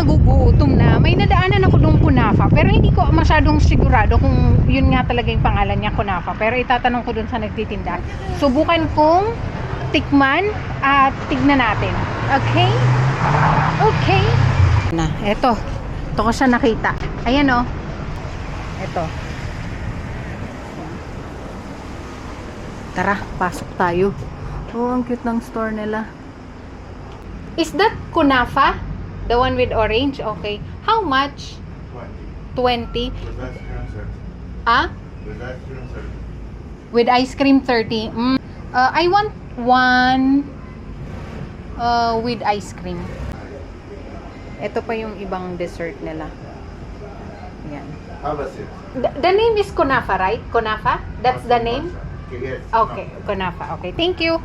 nagugutom na. May nadaanan ako dong kunafa, pero hindi ko masyadong sigurado kung yun nga talaga yung pangalan niya, kunafa. Pero itatanong ko dun sa nagtitinda. Subukan kong tikman at tignan natin. Okay? Okay. Na, eto. Ito ko siya nakita. Ayan o. Eto. Tara, pasok tayo. Oh, ang cute ng store nila. Is that kunafa? The one with orange? Okay. How much? 20. 20? With ice cream 30. Ah? With ice cream 30. With ice cream 30. I want one with ice cream. Ito pa yung ibang dessert nila. Yan. Have a seat. The name is kunafa, right? Kunafa? That's the name? Yes. Okay, kunafa. Okay, thank you.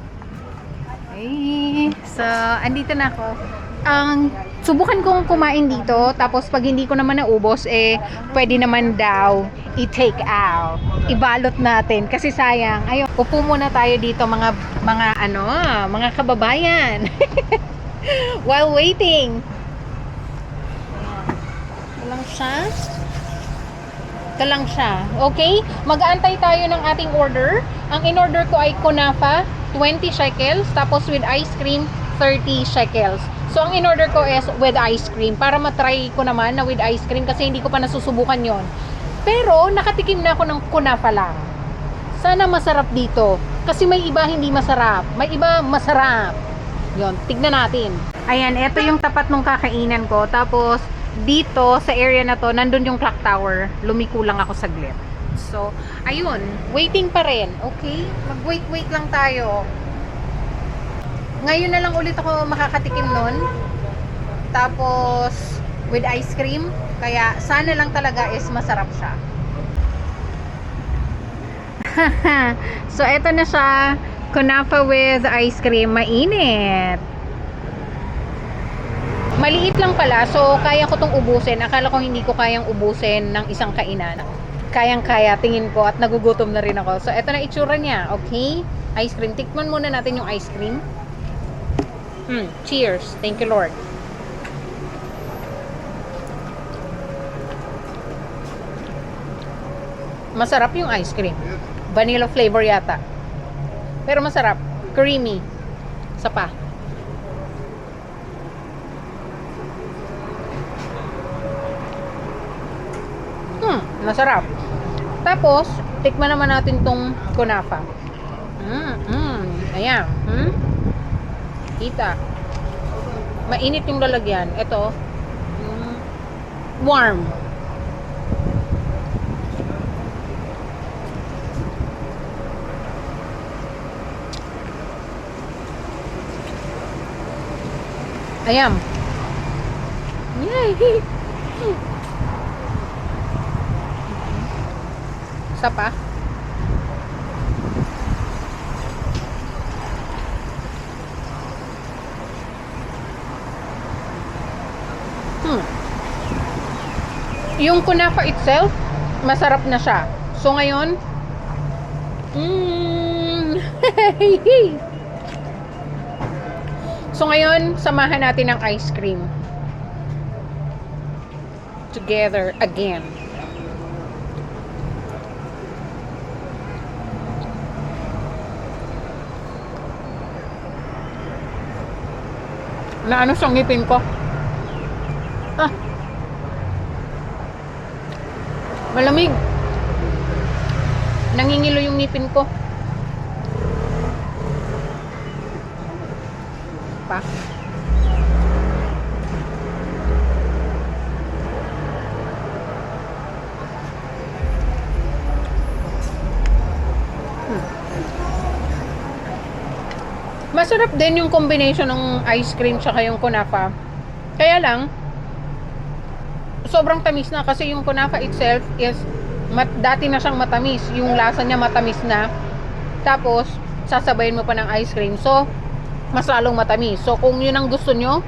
Okay, so andito na ako. Subukan kong kumain dito, tapos pag hindi ko naman naubos, pwede naman daw i-take out. Ibalot natin kasi sayang. Ayun, upo muna tayo dito mga kababayan. While waiting. Ito lang siya. Okay? Mag-aantay tayo ng ating order. Ang in-order ko ay kunafa, 20 shekels. Tapos with ice cream, 30 shekels. So, ang in-order ko is with ice cream. Para matry ko naman na with ice cream kasi hindi ko pa nasusubukan yon. Pero, nakatikim na ako ng kunafa lang. Sana masarap dito. Kasi may iba hindi masarap. May iba masarap. Yon, tignan natin. Ayan, ito yung tapat ng kakainan ko. Tapos, dito sa area na to, nandun yung clock tower. Lumiko lang ako saglit. So, ayun, waiting pa rin. Okay? Mag-wait lang tayo. Ngayon na lang ulit ako makakatikim nun. Tapos, with ice cream. Kaya, sana lang talaga is masarap siya. So, eto na siya. Kunafa with ice cream. Mainit. Maliit lang pala, so kaya ko tong ubusin. Akala ko hindi ko kayang ubusin ng isang kainan. Kayang-kaya, tingin ko, at nagugutom na rin ako. So, eto na itsura niya, okay? Ice cream. Tikman muna natin yung ice cream. Cheers. Thank you, Lord. Masarap yung ice cream. Vanilla flavor yata. Pero masarap. Creamy. Isa pa. Masarap. Tapos, tikman naman natin tong kunafa. Ayan. Kita. Mainit yung lalagyan. Ito. Warm. Ayan. Yay! Isa pa. Yung kunafa itself, masarap na siya. So ngayon, so ngayon, samahan natin ng ice cream. Together again. Na ano sa ngipin ko. Malamig. Nangingilo yung ngipin ko. Pa. Masarap din yung combination ng ice cream tsaka yung kunafa. Kaya lang, sobrang tamis na kasi yung kunafa itself is dati na siyang matamis. Yung lasa niya matamis na. Tapos, sasabayin mo pa ng ice cream. So, mas lalong matamis. So, kung yun ang gusto nyo,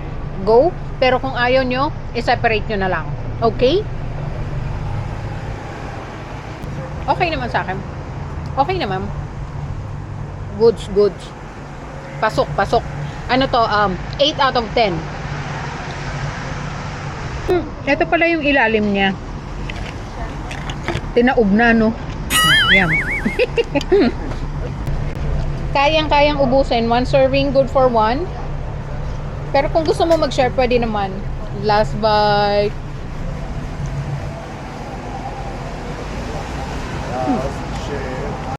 go. Pero kung ayaw nyo, i-separate nyo na lang. Okay? Okay naman sa akin. Okay naman. Goods, goods. Pasok, pasok. Ano to? 8 out of 10. Ito pala yung ilalim niya. Tinaob na, no? Yum. Kayang-kayang ubusin. One serving, good for one. Pero kung gusto mo mag-share, pwede naman. Last bite.